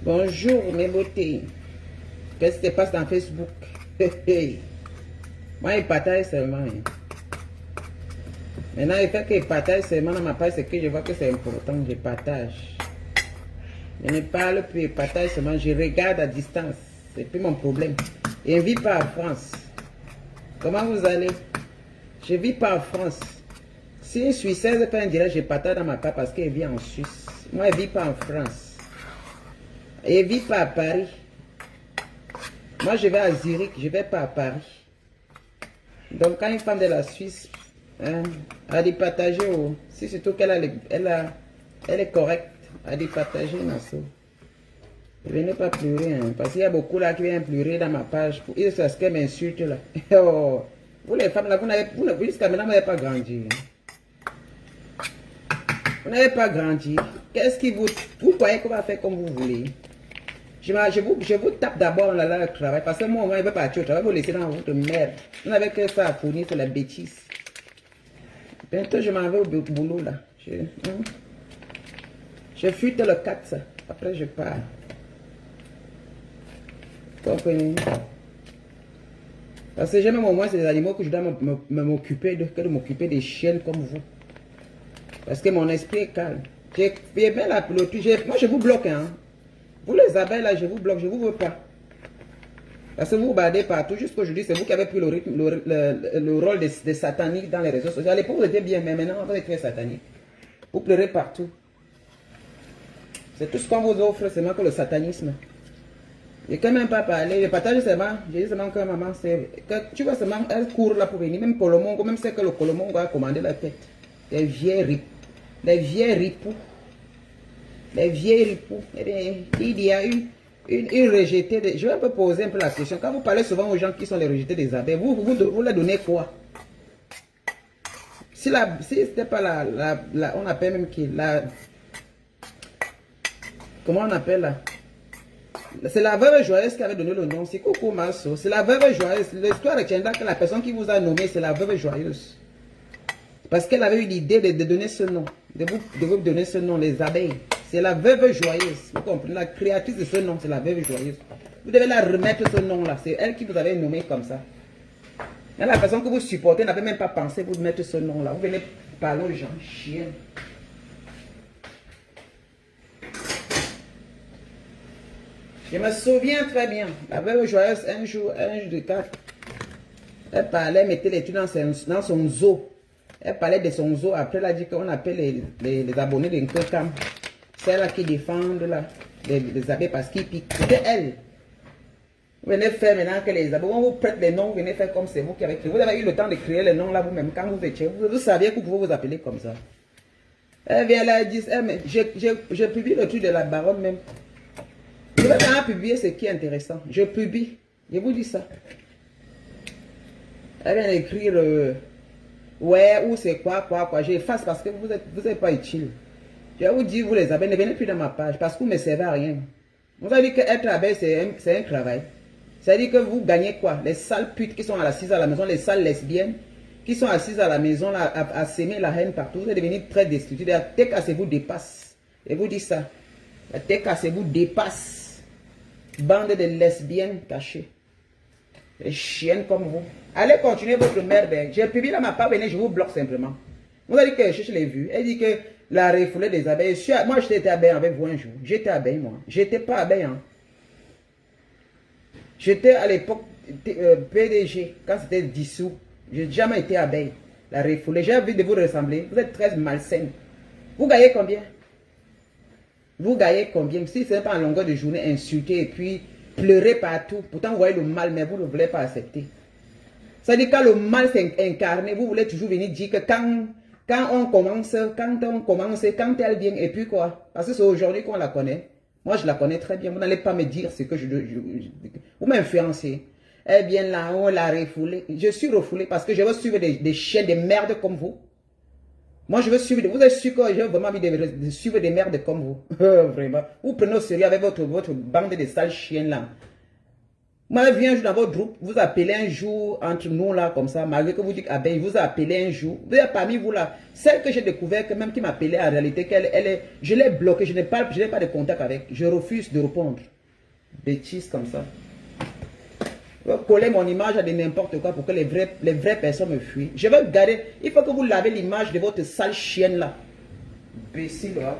Bonjour mes beautés. Qu'est-ce qui se passe dans Facebook? Moi, il partage seulement. Maintenant, il fait qu'il partage seulement dans ma page, c'est que je vois que c'est important. Je partage. Je ne parle plus, je partage seulement. Je regarde à distance. C'est plus mon problème. Et je ne vis pas en France. Comment vous allez? Je ne vis pas en France. Si une Suissaise fait un direct, je partage dans ma page parce qu'elle vit en Suisse. Moi, je ne vis pas en France. Et je ne vis pas à Paris. Moi, je vais à Zurich, je ne vais pas à Paris. Donc, quand une femme de la Suisse a dit partager, si surtout qu'elle elle est correcte, a dit partager, ne venez pas pleurer, hein, parce qu'il y a beaucoup là qui viennent pleurer dans ma page. C'est ce qu'elle m'insulte là. Oh, vous les femmes là, jusqu'à maintenant, vous n'avez pas grandi. Vous n'avez pas grandi. Qu'est-ce qui vous croyez qu'on va faire comme vous voulez? Je vous tape d'abord là le travail, parce que moi, je ne vais pas partir au travail, vous laissez dans votre merde. Vous n'avez que ça à fournir sur la bêtise. Bientôt, je m'en vais au boulot là. Je fuite le 4, après je pars. Comprenez? Parce que j'aime au moins ces animaux que je dois m'occuper que de m'occuper des chiennes comme vous. Parce que mon esprit est calme. J'ai bien la pilote. Moi, je vous bloque, hein. Vous les abeilles là, je vous bloque, je ne vous veux pas. Parce que vous vous baladez partout. Jusqu'aujourd'hui, c'est vous qui avez pris le rôle de satanique dans les réseaux sociaux. À l'époque, vous étiez bien, mais maintenant, vous êtes très satanique. Vous pleurez partout. C'est tout ce qu'on vous offre, c'est moins que le satanisme. Je n'ai quand même pas parlé. Je partage seulement. J'ai dit seulement que maman, tu vois seulement, elle court là pour venir. Même Colomongo, même c'est que le Colomongo a commandé la tête. Les vieilles ripoux. Les vieilles ripoux. Les vieilles ripoux. Il y a eu une rejetée. Je vais un peu poser un peu la question. Quand vous parlez souvent aux gens qui sont les rejetés des abeilles, vous leur donnez quoi? Si c'était pas on appelle même qui comment on appelle là? C'est la veuve joyeuse qui avait donné le nom. C'est Coucou Masso. C'est la veuve joyeuse. L'histoire retiendra que la personne qui vous a nommé, c'est la veuve joyeuse. Parce qu'elle avait eu l'idée de donner ce nom. De vous donner ce nom, les abeilles. C'est la veuve joyeuse. Vous comprenez? La créatrice de ce nom, c'est la veuve joyeuse. Vous devez la remettre ce nom-là. C'est elle qui vous avait nommé comme ça. Et la personne que vous supportez n'avait même pas pensé vous mettre ce nom-là. Vous venez parler aux gens. Chien. Je me souviens très bien. La veuve joyeuse, un jour de quatre, elle parlait, mettait les trucs dans son zoo. Elle parlait de son zoo. Après, elle a dit qu'on appelle les abonnés de Nkekam. C'est elle qui défendent là, les abeilles parce qu'ils piquent. C'était elle. Vous venez faire maintenant que les abeilles, on vous prête les noms, vous venez faire comme c'est vous qui avez créé. Vous avez eu le temps de créer les noms là vous-même quand vous étiez. Vous saviez que vous pouvez vous appeler comme ça. Elle vient là, elle dit, je publie le truc de la baronne même. Je vais vraiment publier ce qui est intéressant. Je publie. Je vous dis ça. Elle vient d'écrire, ouais, ou c'est quoi. J'efface parce que vous êtes pas utile. Je vais vous dire, vous les abeilles, ne venez plus dans ma page parce que vous ne me servez à rien. Vous avez dit qu'être abeille, c'est un travail. Ça veut dire que vous gagnez quoi? Les sales putes qui sont assises à la maison, les sales lesbiennes qui sont assises à la maison là, à s'aimer la haine partout. Vous allez devenir très destructif. La TKC vous dépasse. Et vous dites ça. La TKC vous dépasse. Bande de lesbiennes cachées. Les chiennes comme vous. Allez continuer votre merde. J'ai publié dans ma page, venez, je vous bloque simplement. Vous avez dit que je l'ai vu. Elle dit que la refoulée des abeilles. Moi, j'étais abeille avec vous un jour. J'étais abeille, moi. J'étais pas abeille. Hein. J'étais à l'époque PDG, quand c'était dissous. J'ai jamais été abeille. La refoulée. J'ai envie de vous ressembler. Vous êtes très malsaine. Vous gagnez combien? Vous gagnez combien? Si ce n'est pas en longueur de journée, insulter et puis pleurer partout. Pourtant, vous voyez le mal, mais vous ne voulez pas accepter. Ça dit quand le mal s'est incarné, vous voulez toujours venir dire que quand on commence, quand elle vient, et puis quoi? Parce que c'est aujourd'hui qu'on la connaît. Moi, je la connais très bien. Vous n'allez pas me dire ce que vous m'influencez. Elle vient là, on l'a refoulée. Je suis refoulé parce que je veux suivre des chiens de merde comme vous. Moi, je veux suivre. Vous êtes sûr que j'ai vraiment envie de suivre des merdes comme vous. Vraiment. Vous prenez au sérieux avec votre bande de sales chiens là. Vous m'avez vu un jour dans votre groupe, vous appelez un jour entre nous là, comme ça, malgré que vous dites abeille, vous appelez un jour. Vous êtes parmi vous là, celle que j'ai découvert, que même qui m'appelait en réalité, je l'ai bloquée, je n'ai pas de contact avec. Je refuse de répondre. Bêtises comme ça. Vous collez mon image à de n'importe quoi pour que les vraies personnes me fuient. Je vais garder, il faut que vous lavez l'image de votre sale chienne là. Imbécile là.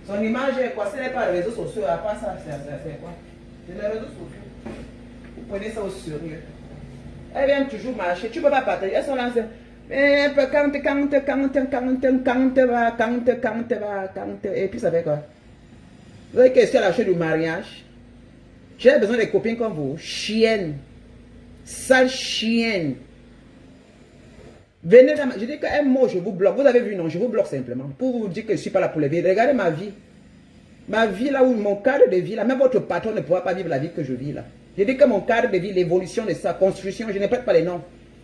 Son image est quoi? Ce n'est pas les réseaux sociaux, à part ça, c'est quoi? C'est les réseaux sociaux. Vous prenez ça au sérieux. Elles viennent toujours marcher. Tu ne peux pas partager. Elles sont là. Et puis ça fait quoi? Vous avez question à la chose du mariage. J'ai besoin des copines comme vous. Chienne. Sale chienne. Venez dans ma... Je dis qu'un mot, je vous bloque. Vous avez vu, non? Je vous bloque simplement. Pour vous dire que je ne suis pas là pour les vivre. Regardez ma vie. Ma vie là où mon cadre de vie là. Même votre patron ne pourra pas vivre la vie que je vis là. Je dis que mon cadre de vie, l'évolution de sa construction, je ne prête pas les noms.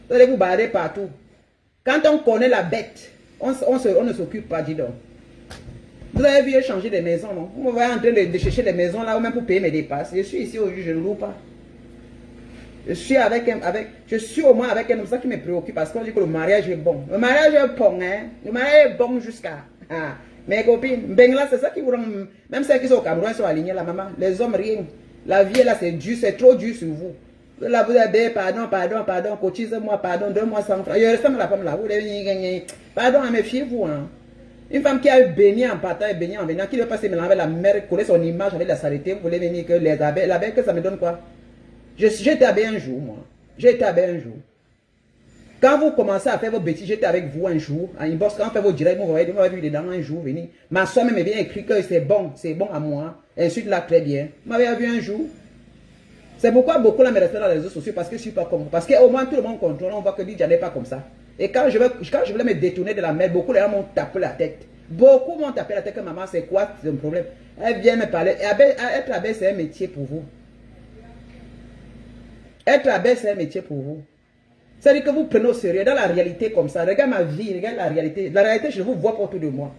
Vous allez vous barrer partout. Quand on connaît la bête, on ne s'occupe pas, dis donc. Vous avez vu changer des maisons, non? Vous me voyez en train de chercher des maisons là, ou même pour payer mes dépenses. Je suis ici aujourd'hui, je ne loue pas. Je suis au moins avec un homme, ça qui me préoccupe, parce qu'on dit que le mariage est bon. Le mariage est bon, hein? Le mariage est bon jusqu'à... Ah. Mes copines, Bengla, c'est ça qui vous rend... Même celles qui sont au Cameroun sont alignées, la maman. Les hommes, rien. La vie là, c'est dur, c'est trop dur sur vous. Là, vous avez pardon, cotise-moi, pardon, donne-moi 100 francs. Je ressemble à la femme là, vous devez gagner. Pardon, méfiez-vous, hein. Une femme qui a béni en partant et béni en venant, qui ne veut pas se mélanger avec la mère, coller son image avec la saleté, vous voulez venir que les abeilles, l'abeille, que ça me donne quoi? J'ai été abeille un jour, moi. J'ai été abeille un jour. Quand vous commencez à faire vos bêtises, j'étais avec vous un jour, en inbox, quand on fait vos directs, vous m'avez vu dedans un jour venir. Ma soeur me vient écrire que c'est bon à moi. Et ensuite là, très bien. Vous m'avez vu un jour. C'est pourquoi beaucoup là me respectent dans les réseaux sociaux, parce que je ne suis pas comme vous. Parce qu'au moins tout le monde contrôle, on voit que Lydia n'est pas comme ça. Et quand je voulais me détourner de la merde, beaucoup de gens m'ont tapé la tête. Beaucoup m'ont tapé la tête que maman, c'est quoi ton problème? Elle vient me parler. Être abeille, c'est un métier pour vous. Être abeille, c'est un métier pour vous. C'est-à-dire que vous prenez au sérieux dans la réalité comme ça. Regarde ma vie, regarde la réalité. La réalité, je vous vois pas autour de moi.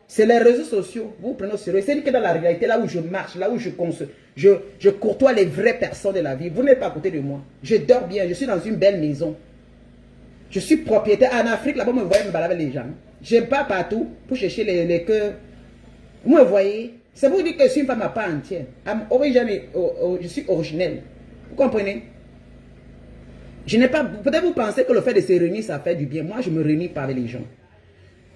C'est les réseaux sociaux, vous prenez au sérieux. C'est-à-dire que dans la réalité, là où je marche, là où je courtois les vraies personnes de la vie, vous n'êtes pas à côté de moi. Je dors bien, je suis dans une belle maison. Je suis propriétaire. En Afrique, là-bas, vous me voyez me balader avec les gens. Je ne pars partout pour chercher les cœurs. Vous me voyez. C'est pour dire que je suis une femme à part entière. Je suis originelle. Vous comprenez? Je n'ai pas... Peut-être vous pensez que le fait de se réunir, ça fait du bien. Moi, je ne me réunis pas avec les gens.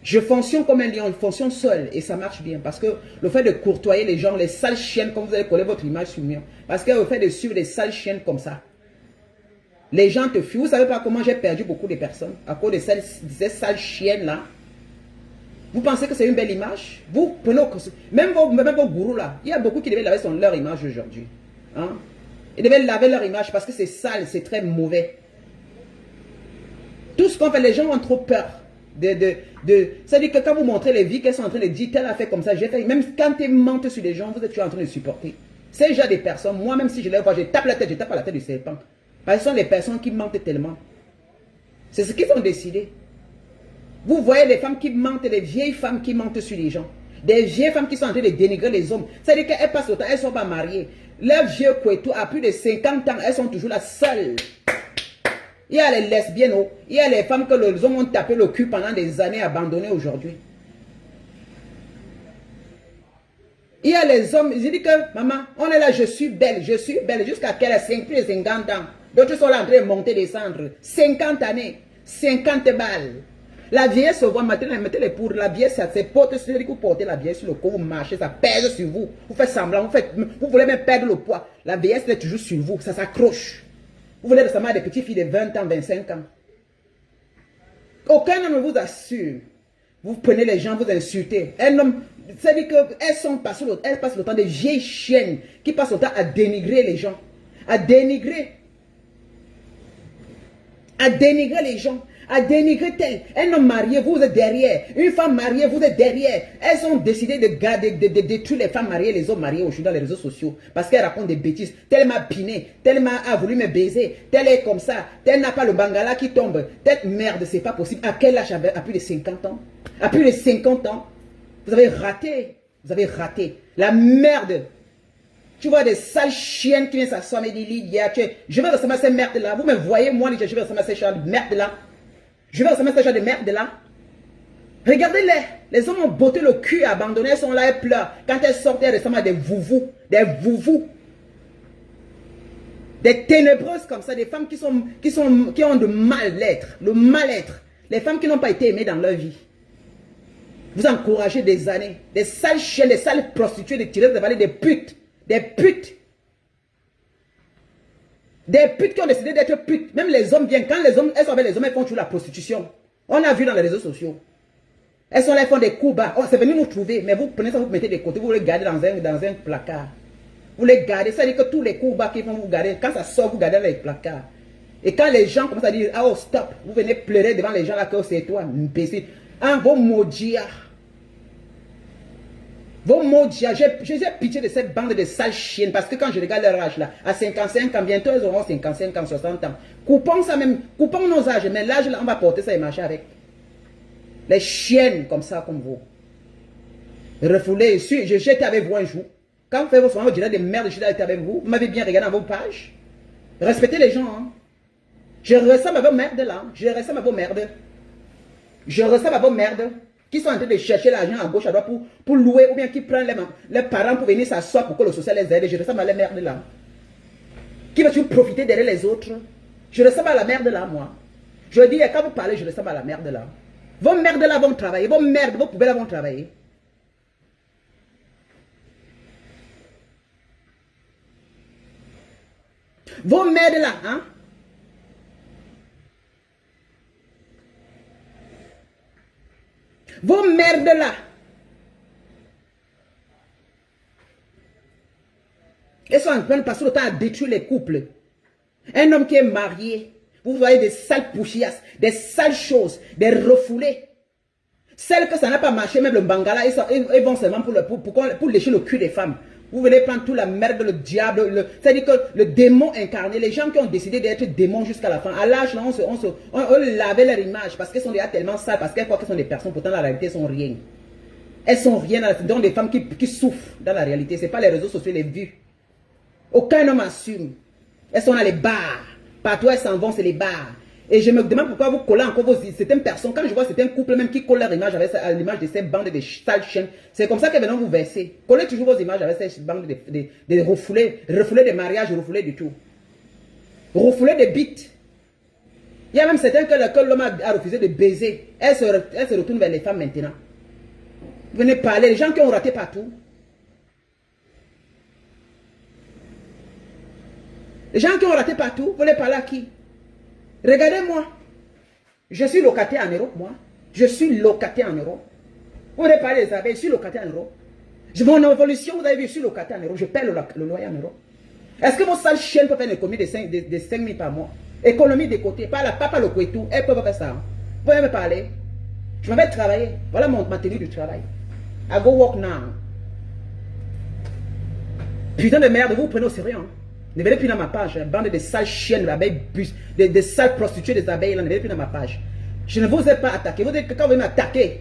Je fonctionne comme un lion, je fonctionne seul et ça marche bien. Parce que le fait de courtoyer les gens, les sales chiennes, comme vous avez collé votre image sur moi. Parce que le fait de suivre des sales chiennes comme ça, les gens te fuient. Vous ne savez pas comment j'ai perdu beaucoup de personnes à cause de ces sales chiennes-là. Vous pensez que c'est une belle image? Vous prenez... Même vos gourous là, il y a beaucoup qui devaient laver leur image aujourd'hui. Hein? Ils devaient laver leur image parce que c'est sale, c'est très mauvais. Tout ce qu'on fait, les gens ont trop peur. C'est-à-dire que quand vous montrez les vies qu'elles sont en train de dire, tel a fait comme ça, j'ai fait. Même quand tu mentes sur les gens, vous êtes toujours en train de supporter. C'est déjà des personnes, moi même si je les vois, je tape la tête, je tape à la tête du serpent. Parce que ce sont des personnes qui mentent tellement. C'est ce qu'ils ont décidé. Vous voyez les femmes qui mentent, les vieilles femmes qui mentent sur les gens. Des vieilles femmes qui sont en train de dénigrer les hommes. C'est-à-dire qu'elles passent le temps, elles ne sont pas mariées. Leurs vieux couettos, à plus de 50 ans, elles sont toujours là seules. Il y a les lesbiennes, il y a les femmes que les hommes ont tapé le cul pendant des années abandonnées aujourd'hui. Il y a les hommes, ils disent que, maman, on est là, je suis belle, jusqu'à qu'elle ait plus de 50 ans. D'autres sont là en train de monter, descendre. 50 années, 50 balles. La vieillesse se voit, maintenant, mettez-les pour la vieillesse, c'est porte sur vous portez la vieillesse sur le corps, vous marchez, ça pèse sur vous. Vous faites semblant, vous voulez même perdre le poids. La vieillesse est toujours sur vous, ça s'accroche. Vous voulez ressembler à des petites filles de 20 ans, 25 ans. Aucun homme ne vous assure. Vous prenez les gens, vous insultez. Un homme, c'est-à-dire qu'elles passent le temps des vieilles chiennes qui passent le temps à dénigrer les gens. À dénigrer les gens. À dénigrer tel. Un homme marié, vous êtes derrière. Une femme mariée, vous êtes derrière. Elles ont décidé de détruire les femmes mariées et les hommes mariés aujourd'hui dans les réseaux sociaux. Parce qu'elles racontent des bêtises. Tel m'a piné. Tel a voulu me baiser. Tel est comme ça. Tel n'a pas le bangala qui tombe. Telle merde, c'est pas possible. À quel âge? À plus de 50 ans? À plus de 50 ans? Vous avez raté. Vous avez raté. La merde. Tu vois des sales chiennes qui viennent s'asseoir, mais je vais ressembler à ces merdes-là. Vous me voyez, moi, je vais ressembler à ces gens de merde-là. Je vais ressembler à ces gens de merde-là. Regardez-les. Les hommes ont botté le cul, abandonné, elles sont là, elles pleurent. Quand elles sortent, elles ressemblent à des vouvous. Des vouvous. Des ténébreuses comme ça, des femmes qui ont de mal-être. Le mal-être. Les femmes qui n'ont pas été aimées dans leur vie. Vous encouragez des années. Des sales chiennes, des sales prostituées, des tireuses de vallée, des putes. Des putes. Des putes qui ont décidé d'être putes. Même les hommes viennent. Quand les hommes, elles sont avec les hommes, elles font toujours la prostitution. On a vu dans les réseaux sociaux. Elles sont là, elles font des coups bas. Oh, c'est venu nous trouver. Mais vous prenez ça, vous mettez de côté, vous les gardez dans un placard. Vous les gardez. Ça veut dire que tous les coups bas qu'ils font, vous gardez. Quand ça sort, vous gardez dans les placards. Et quand les gens commencent à dire, ah oh, stop, vous venez pleurer devant les gens là que c'est toi, imbécile. Hein, vos maudits. Vos maudits. J'ai pitié de cette bande de sales chiennes parce que quand je regarde leur âge là, à 55 ans, bientôt ils auront 55 ans, 60 ans. Coupons ça même, coupons nos âges, mais l'âge là, on va porter ça et marcher avec. Les chiennes comme ça, comme vous. Refoulez. J'étais avec vous un jour. Quand vous faites vos soins, vous direz des merdes, j'étais avec vous. Vous m'avez bien regardé dans vos pages. Respectez les gens. Hein. Je ressemble à vos merdes là. Je ressemble à vos merdes. Je ressemble à vos merdes qui sont en train de chercher l'argent à gauche, à droite pour louer ou bien qui prennent les parents pour venir s'asseoir pour que le social les aide. Je ressemble à les merdes là. Qui va toujours profiter derrière les autres? Je ressemble à la merde là, moi. Je dis, quand vous parlez, je ressemble à la merde là. Vos merdes là vont travailler. Vos merdes, vos poubelles là vont travailler. Vos merdes là, hein? Vos merdes là. Elles sont en train de passer le temps à détruire les couples. Un homme qui est marié, vous voyez des sales pouchiasses, des sales choses, des refoulés. Celles que ça n'a pas marché, même le bangala, ils vont seulement pour lécher le cul des femmes. Vous venez prendre toute la merde, le diable, c'est-à-dire que le démon incarné, les gens qui ont décidé d'être démons jusqu'à la fin, à l'âge là, on lavait leur image parce qu'elles sont déjà tellement sales, parce qu'elles croient qu'elles sont des personnes, pourtant la réalité, elles sont rien. Elles sont rien, donc des femmes qui souffrent dans la réalité, ce n'est pas les réseaux sociaux, les vues. Aucun homme assume. Elles sont dans les bars. Partout elles s'en vont, c'est les bars. Et je me demande pourquoi vous collez encore certaines personnes. Quand je vois certains couples même qui collent leur image avec l'image de ces bandes de sales chiennes, c'est comme ça qu'elles viennent vous verser. Collez toujours vos images avec ces bandes de refoulés de mariage, refoulés du tout. Refoulés de bites. Il y a même certains que l'homme a refusé de baiser. Elles se retournent vers les femmes maintenant. Vous venez parler, les gens qui ont raté partout. Les gens qui ont raté partout, vous voulez parler à qui? Regardez-moi. Je suis locataire en Europe, moi. Je suis locataire en Europe. Vous voulez parler des abeilles, je suis locataire en Europe. Mon évolution, vous avez vu, je suis locataire en Europe. Je paie le loyer en Europe. Est-ce que vos sales chiennes peuvent faire une économie de 5 000 par mois? Économie de côté, pas le Kouetou. Elles peuvent faire ça. Vous pouvez me parler. Je m'en vais travailler. Voilà ma tenue de travail. I go work now. Putain de merde, vous prenez au sérieux. Hein? Ne venez plus dans ma page, bande de sales chiennes d'abeilles, des sales prostituées des abeilles, là, ne venez plus dans ma page. Je ne vous ai pas attaqué. Vous dites que quand vous m'attaquez,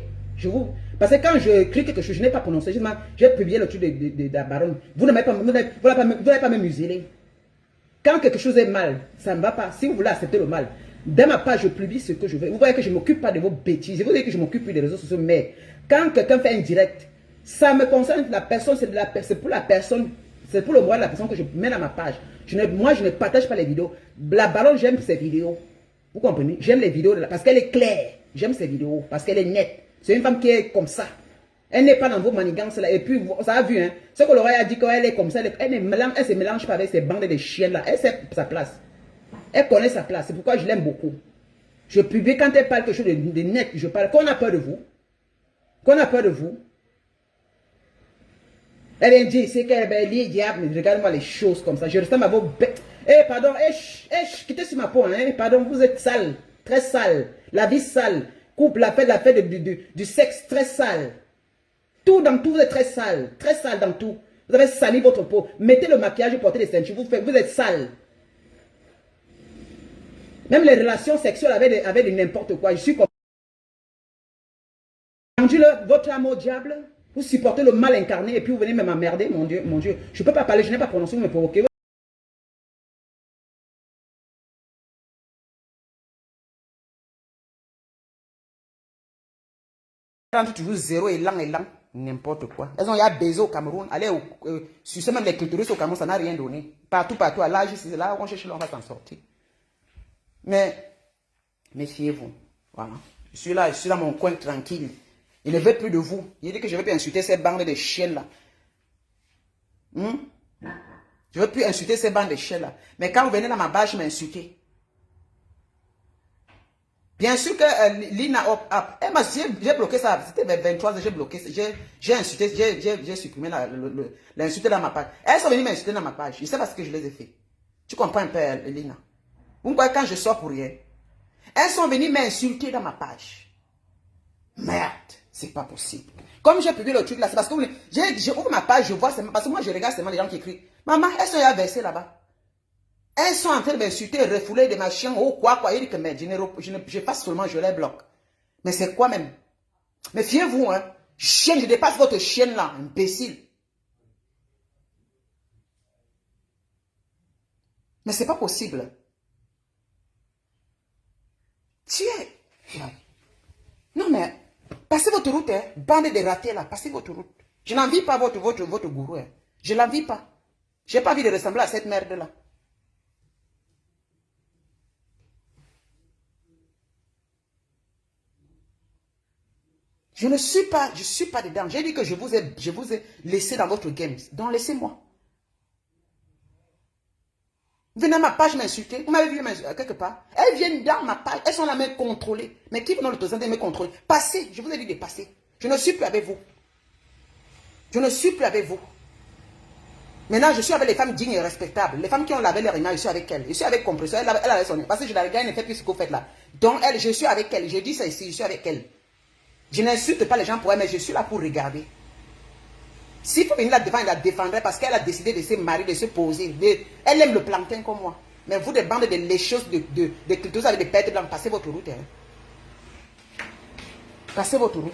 parce que quand je crie quelque chose, je n'ai pas prononcé, j'ai publié le truc de la baronne. Vous n'avez pas me museler. Quand quelque chose est mal, ça ne va pas. Si vous voulez accepter le mal, dans ma page, je publie ce que je veux. Vous voyez que je ne m'occupe pas de vos bêtises. Je vous dis que je m'occupe plus des réseaux sociaux, mais quand quelqu'un fait un direct, ça me concerne la personne, c'est pour la personne. C'est pour le moyen de la personne que je mets dans ma page. Moi, je ne partage pas les vidéos. La baronne, j'aime ses vidéos. Vous comprenez? J'aime les vidéos parce qu'elle est claire. J'aime ses vidéos parce qu'elle est nette. C'est une femme qui est comme ça. Elle n'est pas dans vos manigances là. Et puis, ça a vu, hein. Ce que l'oreille a dit qu'elle est comme ça. Elle ne se mélange pas avec ces bandes de chiennes là. Elle sait sa place. Elle connaît sa place. C'est pourquoi je l'aime beaucoup. Je publie quand elle parle quelque chose de net. Je parle. Qu'on a peur de vous. Qu'on a peur de vous. Elle dit, c'est qu'elle est liée, diable, regarde-moi les choses comme ça. Je ressemble à vos bêtes. Eh, pardon, quittez sur ma peau, hein. Pardon, vous êtes sale, très sale. La vie sale. Couple, la fête du sexe, très sale. Tout dans tout, vous êtes très sale dans tout. Vous avez sali votre peau. Mettez le maquillage et portez les ceintures. Vous êtes sale. Même les relations sexuelles avec n'importe quoi. Je suis comme. Vendu votre amour au diable. Vous supportez le mal incarné et puis vous venez me m'emmerder, mon Dieu, mon Dieu. Je ne peux pas parler, je n'ai pas prononcé, vous me provoquez. Entre toujours zéro et lent, n'importe quoi. Elles ont baisé au Cameroun, allez sur même les culturistes au Cameroun, ça n'a rien donné. Partout, partout, à l'âge, c'est là où on cherche, on va s'en sortir. Mais, méfiez-vous. Voilà. Je suis là dans mon coin tranquille. Il ne veut plus de vous. Il dit que je ne veux plus insulter ces bandes de chiens là. Je ne veux plus insulter ces bandes de chiens là. Mais quand vous venez dans ma page, m'insulter. Bien sûr que Lina j'ai bloqué ça. C'était vers 23 h, j'ai bloqué. J'ai insulté, j'ai supprimé l'insulté dans ma page. Elles sont venues m'insulter dans ma page. Je sais pas ce que je les ai fait. Tu comprends un peu, Lina? Vous voyez quand je sors pour rien. Elles sont venues m'insulter dans ma page. Merde, c'est pas possible. Comme j'ai publié le truc là, c'est parce que j'ouvre ma page, je vois seulement, parce que moi je regarde seulement les gens qui écrivent. Maman, elles sont versées là-bas. Elles sont en train de m'insulter, refouler de ma chienne, oh quoi, il dit que mais je passe seulement, je les bloque. Mais c'est quoi même? Mais fiez-vous, hein, chienne, je dépasse votre chienne là, imbécile. Mais c'est pas possible. Tiens. Non mais, passez votre route, hein. Bande de ratés là, passez votre route. Je n'envie pas votre gourou, hein. Je l'envie pas. J'ai pas envie de ressembler à cette merde là. Je ne suis pas, je suis pas dedans. J'ai dit que je vous ai laissé dans votre game. Donc laissez-moi. Venez à ma page m'insulter. Vous m'avez vu quelque part. Elles viennent dans ma page. Elles sont là me contrôler. Mais qui vous présenter me contrôler? Passez. Je vous ai dit de passer. Je ne suis plus avec vous. Je ne suis plus avec vous. Maintenant, je suis avec les femmes dignes et respectables. Les femmes qui ont lavé leur image, je suis avec elles. Je suis avec Compresseur. Elle avait son... Parce que je la regarde, elle ne fait plus ce que vous faites là. Donc, elle, je suis avec elle. Je dis ça ici, je suis avec elle. Je n'insulte pas les gens pour elle, mais je suis là pour regarder. S'il faut venir là devant, il la défendrait parce qu'elle a décidé de se marier, de se poser. Elle aime le plantain comme moi. Mais vous, des bandes de lécheuses, de cultures avec des pertes blanches, passez votre route. Hein. Passez votre route.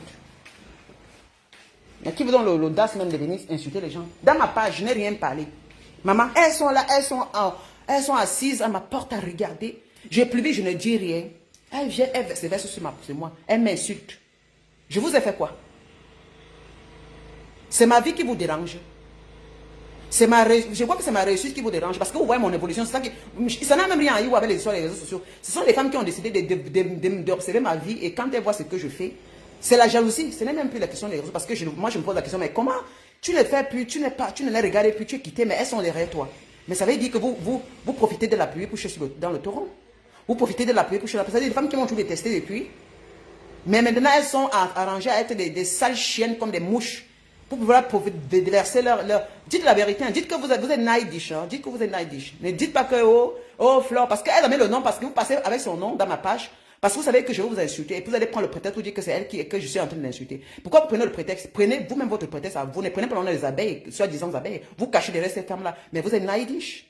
Mais qui vous donne l'audace même de venir insulter les gens? Dans ma page, je n'ai rien parlé. Maman, elles sont là, elles sont assises à ma porte à regarder. J'ai publié, je ne dis rien. Elle vient, elle se verse sur moi. Elle m'insulte. Je vous ai fait quoi? C'est ma vie qui vous dérange. Je vois que c'est ma réussite qui vous dérange. Parce que vous voyez mon évolution. Ça n'a même rien à voir avec les réseaux sociaux. Ce sont les femmes qui ont décidé d'observer ma vie. Et quand elles voient ce que je fais, c'est la jalousie. Ce n'est même plus la question des réseaux. Parce que moi, je me pose la question, mais comment tu ne les fais plus, tu ne les regardes plus, tu es quitté, mais elles sont derrière toi. Mais ça veut dire que vous profitez de la pluie pour chercher dans le torrent. Vous profitez de la pluie pour chercher la pluie. C'est des femmes qui m'ont tout détesté depuis. Mais maintenant, elles sont arrangées à être des sales chiennes comme des mouches. Pour pouvoir déverser leur... Dites la vérité, hein. Dites que vous êtes naïdish. Hein. Dites que vous êtes naïdish. Ne dites pas que, oh, Flore, parce qu'elle a mis le nom, parce que vous passez avec son nom dans ma page, parce que vous savez que je vais vous insulter, et puis vous allez prendre le prétexte pour dire que c'est elle que je suis en train d'insulter. Pourquoi vous prenez le prétexte? Prenez vous-même votre prétexte à vous. Ne prenez pas le nom des abeilles, soi-disant abeilles. Vous cachez derrière ces femmes-là. Mais vous êtes naïdish.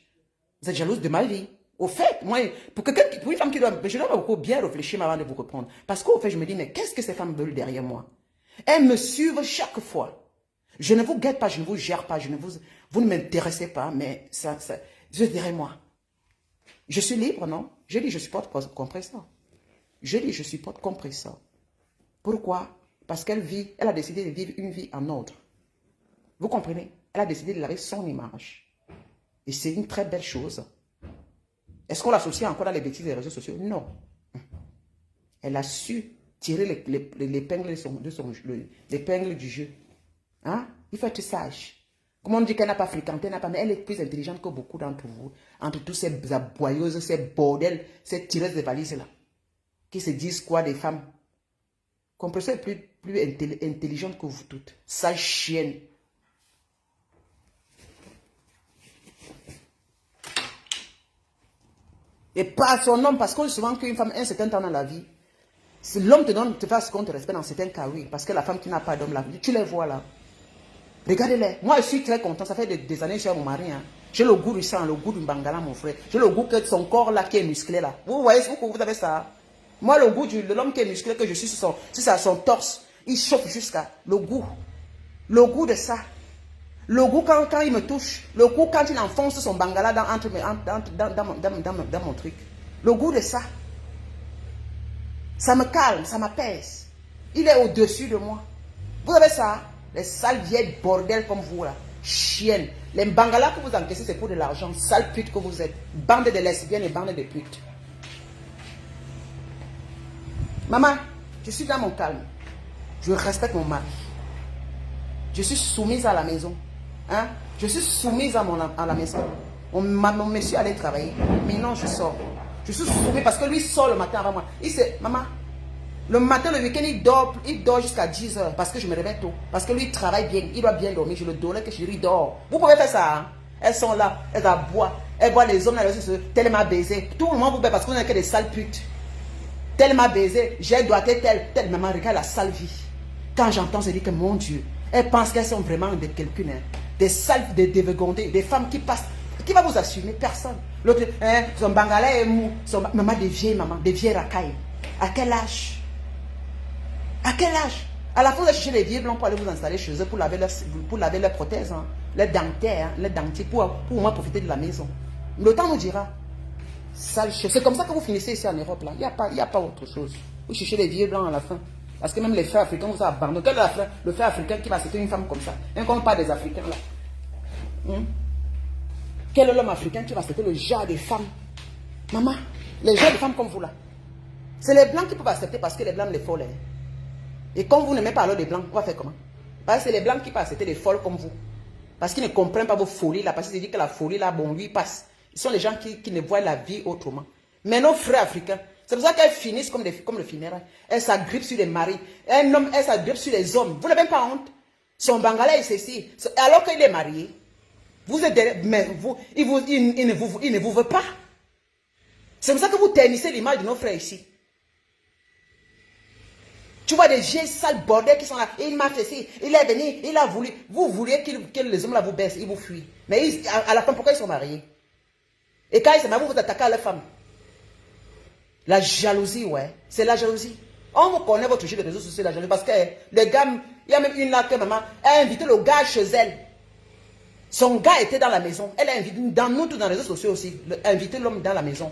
Vous êtes jalouse de ma vie. Au fait, moi, pour une femme qui doit... Je dois beaucoup bien réfléchir avant de vous reprendre. Parce qu'au fait, je me dis, mais qu'est-ce que ces femmes veulent derrière moi? Elles me suivent chaque fois. Je ne vous guette pas, je ne vous gère pas, vous ne m'intéressez pas, mais je dirais moi. Je suis libre, non? Je dis, je supporte compresseur. Je dis, je supporte compresseur. Pourquoi? Parce qu'elle a décidé de vivre une vie en ordre. Vous comprenez? Elle a décidé de laver son image. Et c'est une très belle chose. Est-ce qu'on l'associe encore dans les bêtises des réseaux sociaux? Non. Elle a su tirer l'épingle du jeu. Hein? Il faut être sage. Comme on dit qu'elle n'a pas fréquenté, mais elle est plus intelligente que beaucoup d'entre vous. Entre tous ces aboyeuses, ces bordels, ces tireuses de valises là. Qui se disent quoi des femmes? Compresseur est plus intelligente que vous toutes. Sage chienne. Et pas son homme, parce qu'on dit souvent qu'une femme, un certain temps dans la vie, si l'homme te fait ce qu'on te respecte dans certains cas, oui. Parce que la femme qui n'a pas d'homme, là, tu les vois là. Regardez-les. Moi, je suis très content. Ça fait des années que je suis avec mon mari. Hein. J'ai le goût du sang, le goût du bangala, mon frère. J'ai le goût que son corps là qui est musclé là. Vous voyez, vous avez ça. Moi, le goût de l'homme qui est musclé, que je suis sur son torse, il chauffe jusqu'à le goût. Le goût de ça. Le goût quand il me touche. Le goût quand il enfonce son bangala dans mon truc. Le goût de ça. Ça me calme, ça m'apaise. Il est au-dessus de moi. Vous avez ça? Les sales vieilles bordels comme vous là. Chiennes. Les bangalas que vous encaissez, c'est pour de l'argent. Sale pute que vous êtes. Bande de lesbiennes et bande de putes. Maman, je suis dans mon calme. Je respecte mon mari. Je suis soumise à la maison. Hein? Je suis soumise à la maison. Mon monsieur allait travailler. Maintenant, je sors. Je suis soumise parce que lui sort le matin avant moi. Il sait, maman, le matin, le week-end, il dort jusqu'à 10 heures parce que je me réveille tôt. Parce que lui, il travaille bien. Il doit bien dormir. Je le donnais que je lui dors. Vous pouvez faire ça. Hein? Elles sont là. Elles aboient. Elles voient les hommes là. Tellement baisé. Tout le monde vous paie parce que vous n'êtes que des sales putes. Tellement baisé. J'ai doigté tel. Maman, regarde la sale vie. Quand j'entends, je dis que mon Dieu. Elles pensent qu'elles sont vraiment de quelqu'un. Hein? Des sales, des dévergondées. Des femmes qui passent. Qui va vous assumer? Personne. L'autre, hein, son bangalais est mou. Maman, des vieilles racailles. À quel âge? À quel âge? À la fin, vous allez chercher les vieux blancs pour aller vous installer chez eux pour laver leurs prothèses, hein, les dentaires, hein, les dentiers, pour au moins profiter de la maison. Le temps nous dira. C'est comme ça que vous finissez ici en Europe. Là. Il n'y a pas autre chose. Vous cherchez les vieux blancs à la fin. Parce que même les frères africains vous abandonnent. Quel est le frère africain qui va accepter une femme comme ça? Un qu'on parle des Africains là. Quel est l'homme africain qui va accepter le genre de femmes? Maman, les genres de femmes comme vous là. C'est les blancs qui peuvent accepter parce que les blancs les folles. Hein. Et comme vous n'aimez pas alors les blancs, on va faire comment? Parce que c'est les blancs qui peuvent accepter des folles comme vous. Parce qu'ils ne comprennent pas vos folies là. Parce qu'ils disent que la folie là, bon, lui passe. Ils sont les gens qui ne voient la vie autrement. Mais nos frères africains, c'est pour ça qu'elles finissent comme le funérail. Elles s'agrippent sur les maris. Un homme, elles s'agrippent sur les hommes. Vous n'avez pas honte? Son bangalais est ceci. Alors qu'il est marié, vous êtes derrière, mais il ne vous veut pas. C'est pour ça que vous ternissez l'image de nos frères ici. Tu vois des vieilles sales bordels qui sont là. Il m'a fait ci, il est venu, il a voulu. Vous vouliez que les hommes là vous baissent, ils vous fuient. Mais à la fin, pourquoi ils sont mariés? Et quand ils se marient, vous attaquez à leur femme. La jalousie, ouais. C'est la jalousie. On vous connaît votre jeu de réseaux sociaux, la jalousie. Parce que les gars, il y a même une là que maman a invité le gars chez elle. Son gars était dans la maison. Elle a invité, dans nous, tous dans les réseaux sociaux aussi, invité l'homme dans la maison.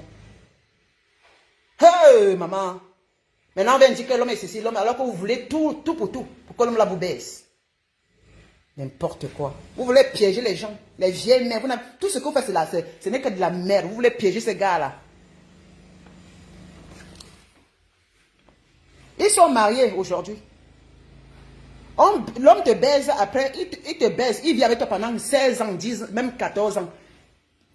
Hey, maman. Maintenant, on vient dire que l'homme est ceci, l'homme, alors que vous voulez tout pour tout, pour que l'homme là vous baisse. N'importe quoi. Vous voulez piéger les gens, les vieilles mères. Tout ce que vous faites, ce n'est que de la merde. Vous voulez piéger ces gars-là. Ils sont mariés aujourd'hui. L'homme te baise après, il te baise, il vit avec toi pendant 16 ans, 10, même 14 ans.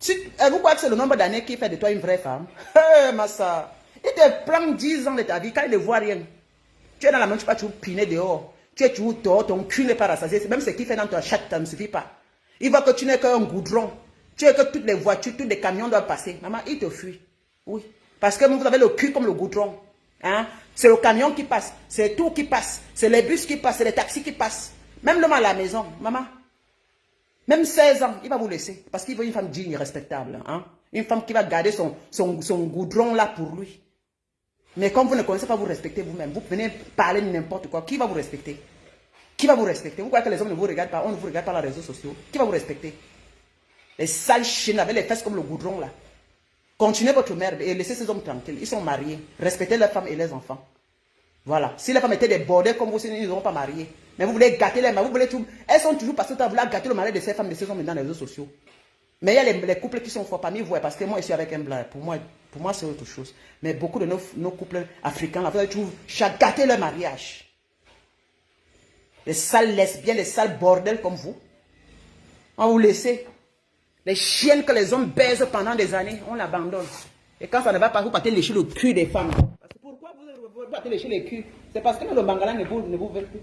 Vous croyez que c'est le nombre d'années qui fait de toi une vraie femme? Hey, massa. Il te prend 10 ans de ta vie, quand il ne voit rien. Tu es dans la main, tu vas toujours piner dehors. Tu es toujours dehors, ton cul n'est pas rassasié. Même ce qu'il fait dans ta chatte, ça ne suffit pas. Il voit que tu n'es qu'un goudron. Tu es que toutes les voitures, tous les camions doivent passer. Maman, il te fuit. Oui. Parce que vous avez le cul comme le goudron. Hein? C'est le camion qui passe. C'est tout qui passe. C'est les bus qui passent. C'est les taxis qui passent. Même l'homme à la maison. Maman. Même 16 ans, il va vous laisser. Parce qu'il veut une femme digne et respectable. Hein? Une femme qui va garder son goudron là pour lui. Mais comme vous ne connaissez pas vous respecter vous-même, vous venez parler de n'importe quoi, qui va vous respecter? Qui va vous respecter? Vous croyez que les hommes ne vous regardent pas? On ne vous regarde pas sur les réseaux sociaux. Qui va vous respecter? Les sales chiens avec les fesses comme le goudron là. Continuez votre merde et laissez ces hommes tranquilles. Ils sont mariés. Respectez leurs femmes et leurs enfants. Voilà. Si les femmes étaient des bordels comme vous, ils ne seront pas mariés. Mais vous voulez gâter les maris. Vous voulez tout. Elles sont toujours passées à vouloir gâter le mari de ces femmes et de ces hommes dans les réseaux sociaux. Mais il y a les couples qui sont forts parmi vous, parce que moi, je suis avec un blanc. Pour moi c'est autre chose. Mais beaucoup de nos couples africains, là, vous avez toujours gâté leur mariage. Les sales lesbiennes, les sales bordels comme vous. On vous laisse. Les chiennes que les hommes baisent pendant des années, on l'abandonne. Et quand ça ne va pas, vous partez lécher le cul des femmes. Parce que pourquoi vous partez lécher le cul? C'est parce que le bangala ne vous veut plus.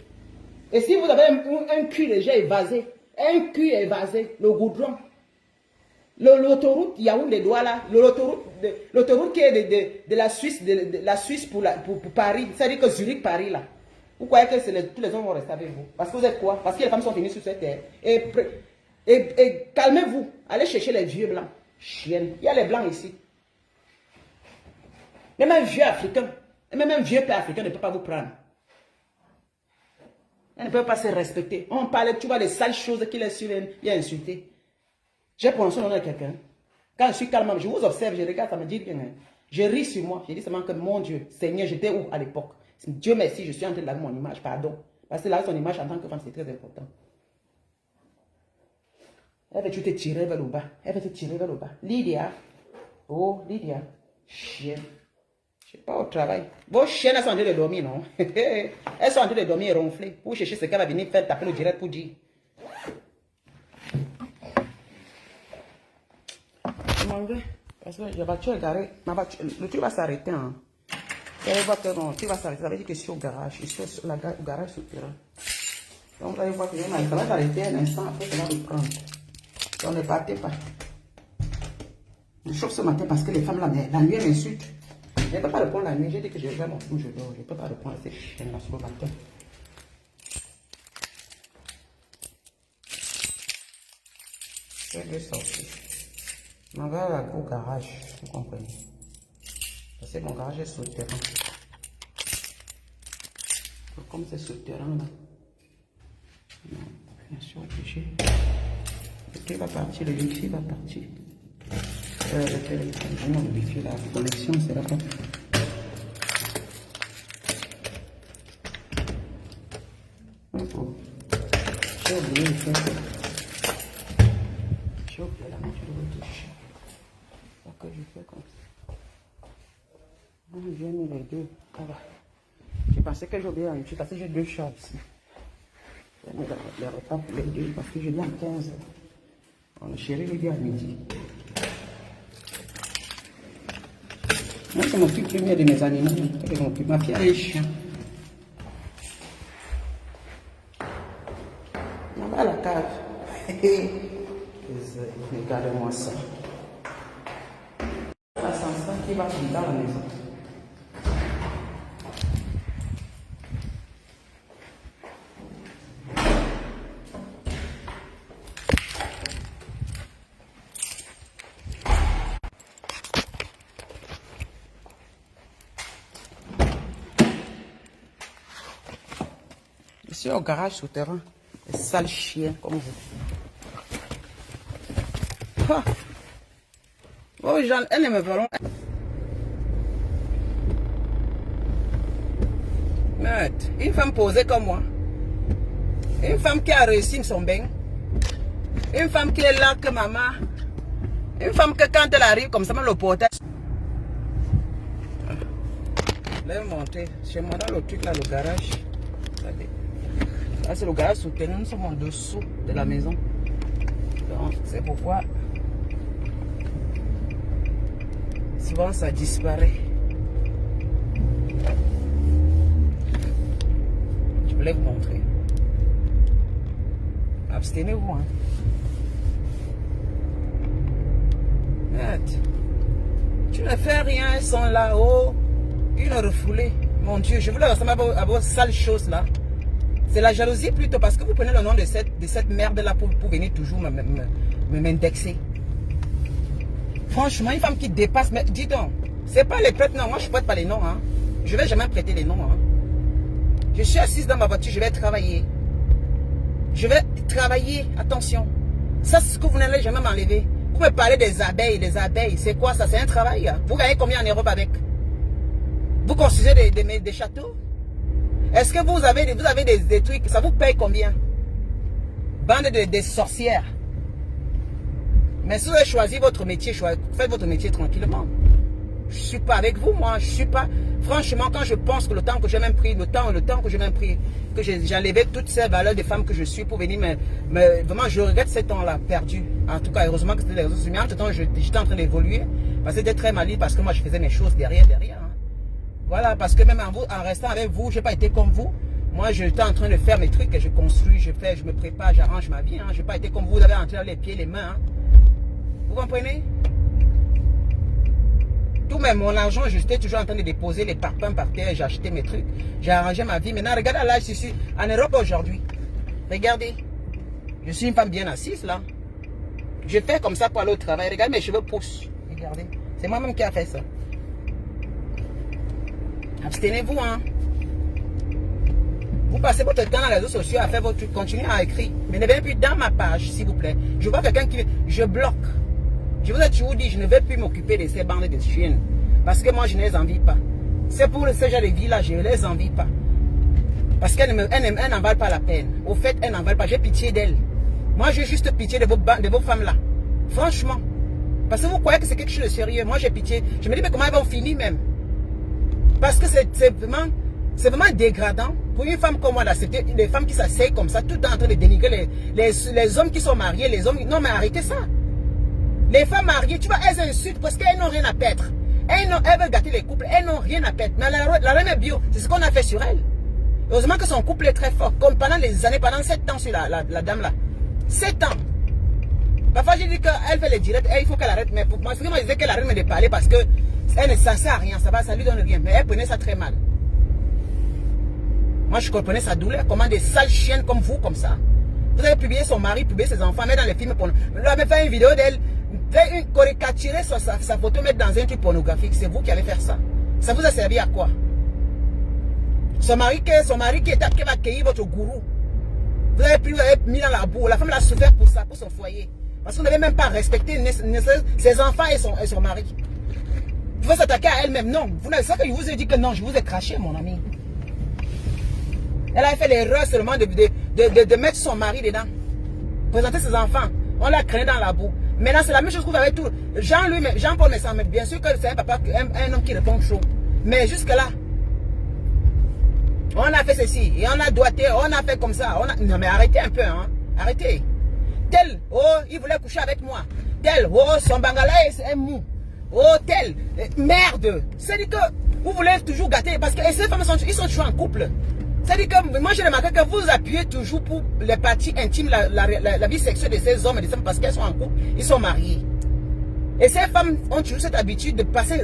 Et si vous avez un cul déjà évasé, un cul évasé, le goudron, l'autoroute Yaoundé-Douala là, l'autoroute qui est de la Suisse, de la Suisse pour Paris, c'est-à-dire que Zurich-Paris là. Vous croyez que tous les hommes vont rester avec vous? Parce que vous êtes quoi? Parce que les femmes sont venues sur cette terre. Et calmez-vous. Allez chercher les vieux blancs. Chienne. Il y a les blancs ici. Même un vieux africain, même un vieux père africain ne peut pas vous prendre. Elle ne peut pas se respecter. On parle, tu vois, les sales choses qu'il est sur elle, il a insulté. J'ai prononcé le nom de quelqu'un. Quand je suis calme, je vous observe, je regarde, ça me dit rien. Je ris sur moi. Je dis seulement que mon Dieu, Seigneur, j'étais où à l'époque? Dieu merci, je suis en train de laver mon image, pardon. Parce que là, son image en tant que femme, c'est très important. Elle veut te tirer vers le bas. Elle veut te tirer vers le bas. Lydia. Oh, Lydia. Chienne. Je ne sais pas au travail. Vos chiennes, elles sont en train de dormir, non? Elles sont en train de dormir et ronfler. Pour chercher ce qu'elle va venir faire, taper le direct pour dire. Je m'en vais. Parce que la voiture est garée. Le truc va s'arrêter. Hein. Vous allez voir que non, le truc va s'arrêter. Ça veut dire que je suis au garage. Je suis au garage souterrain. Donc vous allez voir que ça va s'arrêter un instant. Après, ça va reprendre. Donc ne partez pas. Je chauffe ce matin parce que les femmes, la nuit, elles m'insultent. Je ne peux pas répondre la nuit. J'ai dit que je vais mon tour, je dors. Je ne peux pas répondre à ces chiennes-là sur le matin. Je vais sortir. Je m'en vais au garage. Vous comprenez? Parce que mon garage est souterrain. Comme c'est souterrain là. Non, bien sûr, obligé. Le truc va partir, le wifi va partir. Le téléphone, non, le wifi, la connexion sera pas. J'ai oublié de faire ça. J'ai oublié la moitié de retoucher. C'est que je fais comme ça. J'ai mis les deux. Ça va. Je pensais que j'ai oublié la moitié parce que j'ai deux chats ici. J'ai mis les repas pour les deux parce que je viens à 15h. Le chéri lui dit à midi. Moi, je m'occupe plus de mes animaux. Je m'occupe. Ma fille a un chien. On va à la cave. Regardez-moi ça. L'ascenseur qui va dans la maison. Ici au garage souterrain, les sales chiens comme vous. Ah. Oh, Jean, elles ne me verront. Mais une femme posée comme moi, une femme qui a réussi son bain, une femme qui est là que maman, une femme que quand elle arrive comme ça, le portail. Là, elle est montée chez moi dans le truc là, le garage. Là, c'est le garage souterrain, nous sommes en dessous de la maison. Donc, c'est pourquoi souvent ça disparaît. Je voulais vous montrer. Abstenez-vous. Hein. Arrête. Tu ne fais rien, elles sont là-haut. Une refoulée. Mon Dieu, je voulais ressembler à vos sales choses là. C'est la jalousie plutôt parce que vous prenez le nom de cette merde-là pour venir toujours m'indexer. Franchement, une femme qui dépasse, mais dis donc, c'est pas les prêtres, non, moi je ne prête pas les noms. Hein. Je ne vais jamais prêter les noms. Hein. Je suis assise dans ma voiture, je vais travailler. Je vais travailler, attention. Ça, c'est ce que vous n'allez jamais m'enlever. Vous me parlez des abeilles, c'est quoi ça? C'est un travail. Hein. Vous gagnez combien en Europe avec? Vous construisez des châteaux? Est-ce que vous avez des trucs, ça vous paye combien? Bande de sorcières. Mais si vous avez choisi votre métier, faites votre métier tranquillement. Je ne suis pas avec vous, moi. Je suis pas. Franchement, quand je pense que le temps que j'ai même pris, le temps que j'ai même pris, que j'ai enlevé toutes ces valeurs de femme que je suis pour venir vraiment, je regrette ces temps-là perdus. En tout cas, heureusement que c'était les réseaux sociaux. Mais entre-temps, j'étais en train d'évoluer. Parce que c'était très malin, parce que moi, je faisais mes choses derrière. Hein. Voilà, parce que même en restant avec vous, je n'ai pas été comme vous. Moi, j'étais en train de faire mes trucs et je construis, je fais, je me prépare, j'arrange ma vie. Hein. Je n'ai pas été comme vous, vous avez entré les pieds, les mains. Hein. Vous comprenez? Tout même mon argent, j'étais toujours en train de déposer les parpaings par terre, j'ai acheté mes trucs, j'ai arrangé ma vie. Maintenant, regardez là, je suis en Europe aujourd'hui. Regardez, je suis une femme bien assise là. Je fais comme ça pour aller au travail. Regardez, mes cheveux poussent. Regardez, c'est moi-même qui a fait ça. Abstenez-vous, hein. Vous passez votre temps dans les réseaux sociaux à faire votre truc, continuez à écrire. Mais ne venez plus dans ma page, s'il vous plaît. Je vois quelqu'un qui... Je bloque. Je vous ai toujours dit, je ne vais plus m'occuper de ces bandes de chiennes. Parce que moi, je ne les envie pas. C'est pour ce genre de vie-là, je ne les envie pas. Parce qu'elles n'en valent pas la peine. Au fait, elles n'en valent pas. J'ai pitié d'elles. Moi, j'ai juste pitié de vos femmes-là. Franchement. Parce que vous croyez que c'est quelque chose de sérieux. Moi, j'ai pitié. Je me dis, mais comment elles vont finir même? Parce que c'est vraiment dégradant pour une femme comme moi d'accepter des femmes qui s'asseyent comme ça, tout le temps en train de dénigrer les hommes qui sont mariés, les hommes. Non, mais arrêtez ça. Les femmes mariées, tu vois, elles insultent parce qu'elles n'ont rien à perdre. Elles veulent gâter les couples, elles n'ont rien à perdre. Mais la reine est bio, c'est ce qu'on a fait sur elle. Heureusement que son couple est très fort. Comme pendant des années, pendant 7 ans sur la dame là. 7 ans. Parfois, j'ai dit qu'elle fait les directs, il faut qu'elle arrête. Mais pour moi, je disais qu'elle arrête de parler parce que elle ne sert à rien, ça lui donne rien. Mais elle prenait ça très mal. Moi, je comprenais sa douleur. Comment des sales chiennes comme vous, comme ça. Vous avez publié son mari, publié ses enfants, mettre dans les films pornographiques. Vous avez fait une vidéo d'elle, caricaturer sa photo, mettre dans un truc pornographique. C'est vous qui allez faire ça. Ça vous a servi à quoi? Son mari qui va accueillir votre gourou. Vous avez mis dans la boue. La femme l'a souffert pour ça, pour son foyer. Parce qu'on n'avait même pas respecté ses enfants et son mari. Vous pouvez s'attaquer à elle-même. Non. C'est ça que je vous ai dit que non, je vous ai craché, mon ami. Elle a fait l'erreur seulement de mettre son mari dedans. Présenter ses enfants. On l'a craint dans la boue. Maintenant, c'est la même chose que vous avez tout. Jean-Paul Messan, mais bien sûr que c'est un papa, un homme qui répond chaud. Mais jusque-là, on a fait ceci, et on a doigté, on a fait comme ça. Non, mais arrêtez un peu, hein. Arrêtez. Tel, oh, il voulait coucher avec moi. Tel, oh, son bangala est mou. Oh, tel, merde. C'est-à-dire que vous voulez toujours gâter, parce que ces femmes, ils sont toujours en couple. C'est-à-dire que moi, j'ai remarqué que vous appuyez toujours pour les parties intimes, la vie sexuelle de ces hommes et des femmes, parce qu'elles sont en couple, ils sont mariés. Et ces femmes ont toujours cette habitude de passer,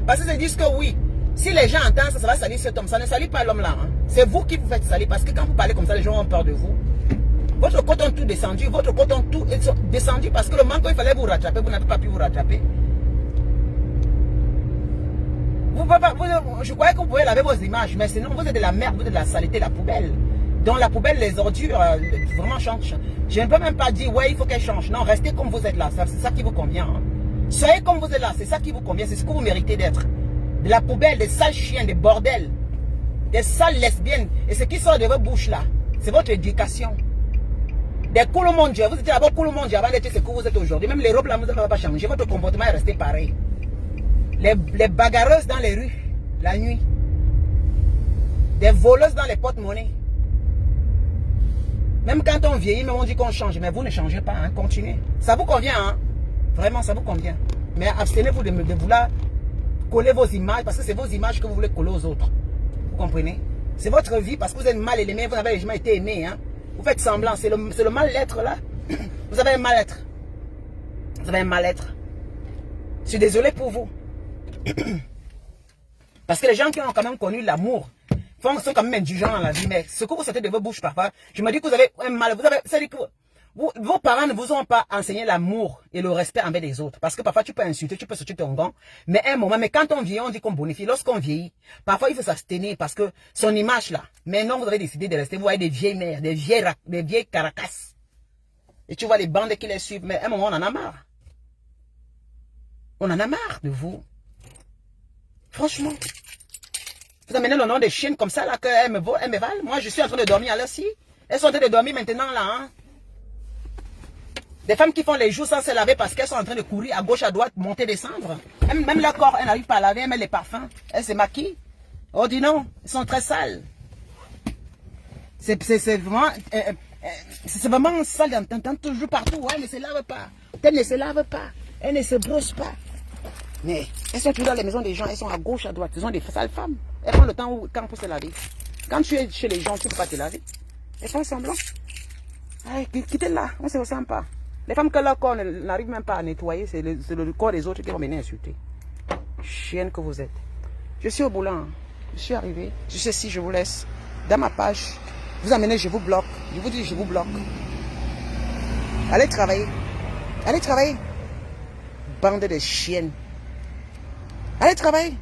parce qu'ils se disent que oui, si les gens entendent ça, ça va salir cet homme. Ça ne salit pas l'homme là. Hein. C'est vous qui vous faites salir, parce que quand vous parlez comme ça, les gens ont peur de vous. Votre côte ont tout descendu, votre côte ont tout descendu, parce que le manque, il fallait vous rattraper, vous n'avez pas pu vous rattraper. Je croyais que vous pouvez laver vos images, mais sinon vous êtes de la merde, vous êtes de la saleté, la poubelle. Dans la poubelle, les ordures, vraiment changent. Je ne peux même pas dire, ouais, il faut qu'elles changent. Non, restez comme vous êtes là, c'est ça qui vous convient. Hein. Soyez comme vous êtes là, c'est ça qui vous convient, c'est ce que vous méritez d'être. De la poubelle, des sales chiens, des bordels, des sales lesbiennes. Et ce qui sort de vos bouches là, c'est votre éducation. Des cool mondiaux, vous étiez d'abord cool mondiaux avant d'être ce que vous êtes aujourd'hui. Même les robes là, vous n'avez pas changé, votre comportement est resté pareil. Les bagarreuses dans les rues, la nuit. Des voleuses dans les porte-monnaies. Même quand on vieillit, même on dit qu'on change. Mais vous ne changez pas, hein, continuez. Ça vous convient, hein? Vraiment, ça vous convient. Mais abstenez-vous de vouloir coller vos images, parce que c'est vos images que vous voulez coller aux autres. Vous comprenez? C'est votre vie, parce que vous êtes mal aimé, vous n'avez jamais été aimé. Hein? Vous faites semblant, c'est le mal-être là. Vous avez un mal-être. Vous avez un mal-être. Je suis désolé pour vous. Parce que les gens qui ont quand même connu l'amour sont quand même indulgents dans la vie. Mais ce que vous sortez de vos bouches parfois, je me dis que vous avez un mal. C'est-à-dire que vos parents ne vous ont pas enseigné l'amour et le respect envers les autres. Parce que parfois tu peux insulter, tu peux sortir ton gant. Mais à un moment, mais quand on vieillit, on dit qu'on bonifie. Lorsqu'on vieillit, parfois il faut s'abstenir parce que son image là. Mais non, vous avez décidé de rester. Vous voyez des vieilles mères, des vieilles caracasses. Et tu vois les bandes qui les suivent. Mais à un moment, on en a marre. On en a marre de vous. Franchement. Vous amenez le nom des chiennes comme ça, là, qu'elles me valent. Moi, je suis en train de dormir à l'heure ci. Elles sont en train de dormir maintenant, là. Hein. Des femmes qui font les joues sans se laver parce qu'elles sont en train de courir à gauche, à droite, monter, descendre. Même leur corps, elles n'arrivent pas à laver, elles mettent les parfums. Elles se maquillent. Oh, dis non, elles sont très sales. C'est vraiment sale. T'entends toujours partout. Elles ne se lavent pas. Elles ne se lavent pas. Elles ne se brossent pas. Mais elles sont toujours dans les maisons des gens, elles sont à gauche, à droite. Ce sont des sales femmes. Elles prennent le temps pour se laver. Quand tu es chez les gens, tu ne peux pas te laver. Elles font semblant. Quittez-la, on ne se ressemble pas. Les femmes que leur corps n'arrive même pas à nettoyer, c'est le corps des autres qui vont venir insulter. Chienne que vous êtes. Je suis au boulot. Hein. Je suis arrivé. Je sais si je vous laisse. Dans ma page, vous amenez, je vous bloque. Je vous dis, je vous bloque. Allez travailler. Allez travailler. Bande de chiennes. Allez travailler.